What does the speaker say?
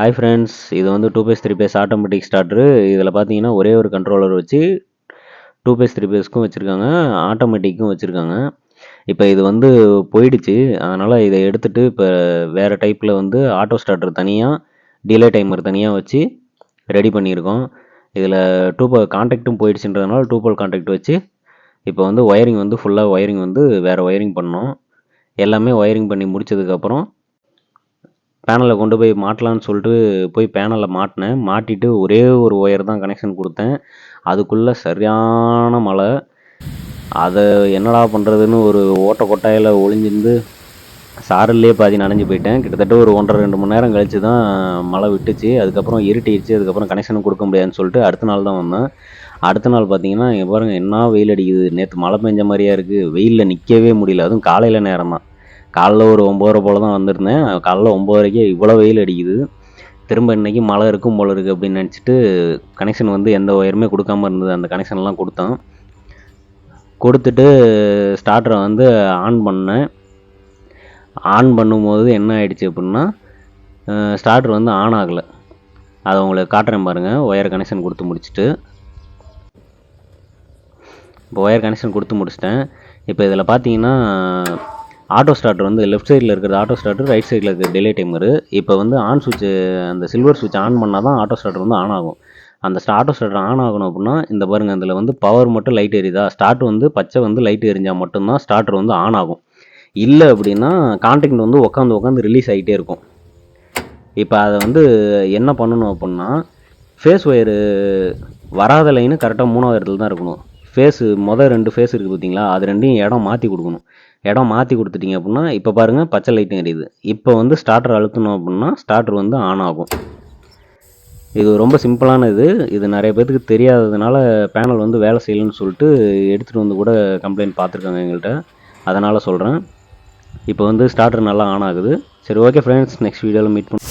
Hi friends, இது வந்து 2 base 3 base automatic starter. இதில் பார்த்தீங்கன்னா ஒரே ஒரு கண்ட்ரோலர் வச்சு 2 பேஸ் 3 பேஸ்க்கும் வச்சுருக்காங்க, ஆட்டோமேட்டிக்கும் வச்சுருக்காங்க. இப்போ இது வந்து போயிடுச்சு, அதனால் இதை எடுத்துகிட்டு இப்போ வேறு டைப்பில் வந்து ஆட்டோ ஸ்டார்டர் தனியாக, டிலே டைமர் தனியாக வச்சு ரெடி பண்ணியிருக்கோம். இதில் கான்டாக்ட்டும் போயிடுச்சுன்றதுனால 2 போல் கான்டாக்ட் வச்சு இப்போ வந்து ஒயரிங் வந்து ஃபுல்லாக ஒயரிங் வந்து வேறு ஒயரிங் பண்ணோம். எல்லாமே ஒயரிங் பண்ணி முடித்ததுக்கப்புறம் பேனலை கொண்டு போய் மாட்டலான்னு சொல்லிட்டு போய் பேனலை மாட்டினேன். மாட்டிட்டு ஒரே ஒரு ஒயர் தான் கனெக்ஷன் கொடுத்தேன். அதுக்குள்ளே சரியான மழை. அதை என்னடா பண்ணுறதுன்னு ஒரு ஓட்ட கொட்டாயில் ஒளிஞ்சிருந்து சாரல்லே பாதி நனைஞ்சு போயிட்டேன். கிட்டத்தட்ட ஒரு 1.5-2 மணி நேரம் கழித்து தான் மழை விட்டுச்சு. அதுக்கப்புறம் இருட்டிடுச்சு. அதுக்கப்புறம் கனெக்ஷனும் கொடுக்க முடியாதுன்னு சொல்லிட்டு அடுத்த நாள் தான் வந்தேன். அடுத்த நாள் பார்த்தீங்கன்னா இங்கே பாருங்கள், என்ன வெயில் அடிக்குது. நேற்று மழை பெஞ்ச மாதிரியா இருக்குது. வெயிலில் நிற்கவே முடியல. அதுவும் காலையில் நேரம் தான். காலைல ஒரு 9:30 போல் தான் வந்திருந்தேன். காலைல 9:30க்கே இவ்வளோ வெயில் அடிக்குது. திரும்ப இன்றைக்கி மழை இருக்கும் போல இருக்குது அப்படின்னு நினச்சிட்டு கனெக்ஷன் வந்து எந்த ஒயருமே கொடுக்காமல் இருந்தது. அந்த கனெக்ஷன்லாம் கொடுத்துட்டு ஸ்டார்டரை வந்து ஆன் பண்ணேன். ஆன் பண்ணும்போது என்ன ஆகிடுச்சு அப்படின்னா, ஸ்டார்டர் வந்து ஆன் ஆகலை. அதை உங்களுக்கு காட்டுறேன் பாருங்கள். ஒயர் கனெக்ஷன் கொடுத்து முடிச்சுட்டு இப்போ ஒயர் கனெக்ஷன் கொடுத்து முடிச்சிட்டேன். இப்போ இதில் பார்த்தீங்கன்னா ஆட்டோ ஸ்டார்டர் வந்து லெஃப்ட் சைடில் இருக்கிறது ஆட்டோ ஸ்டார்டர், ரைட் சைடில் இருக்கிற டிலே டைமரு. இப்போ வந்து ஆன் சுவிட்சு, அந்த சில்வர் சுவிட்ச் ஆன் பண்ணால் தான் ஆட்டோ ஸ்டார்டர் வந்து ஆன் ஆகும். அந்த ஆட்டோ ஸ்டார்டர் ஆன் ஆகணும் அப்படின்னா இந்த பாருங்கள், இதில் வந்து பவர் மட்டும் லைட் எரியுதா, ஸ்டார்ட் வந்து பச்சை வந்து லைட் எரிஞ்சால் மட்டும்தான் ஸ்டார்டர் வந்து ஆன் ஆகும். இல்லை அப்படின்னா கான்டாக்ட் வந்து உட்காந்து ரிலீஸ் ஆகிட்டே இருக்கும். இப்போ அதை வந்து என்ன பண்ணணும் அப்படின்னா, ஃபேஸ் ஒயரு வராத லைனு கரெக்டாக 3வது இடத்துல தான் இருக்கணும். ஃபேஸு மொதல் 2 ஃபேஸ் இருக்குது பார்த்தீங்களா, அது ரெண்டையும் இடம் மாற்றி கொடுக்கணும். இடம் மாற்றி கொடுத்துட்டிங்க அப்படின்னா இப்போ பாருங்கள் பச்சை லைட்டும் எரியுது. இப்போ வந்து ஸ்டார்டர் அழுத்தணும் அப்படின்னா ஸ்டார்டர் வந்து ஆன் ஆகும். இது ரொம்ப சிம்பிளான இது நிறைய பேர்த்துக்கு தெரியாததுனால பேனல் வந்து வேலை செய்யலைன்னு சொல்லிட்டு எடுத்துகிட்டு வந்து கூட கம்ப்ளைண்ட் பார்த்துருக்காங்க எங்கள்கிட்ட. அதனால் சொல்கிறேன். இப்போ வந்து ஸ்டார்டர் நல்லா ஆன் ஆகுது. சரி, ஓகே ஃப்ரெண்ட்ஸ், நெக்ஸ்ட் வீடியோவில் மீட் பண்ண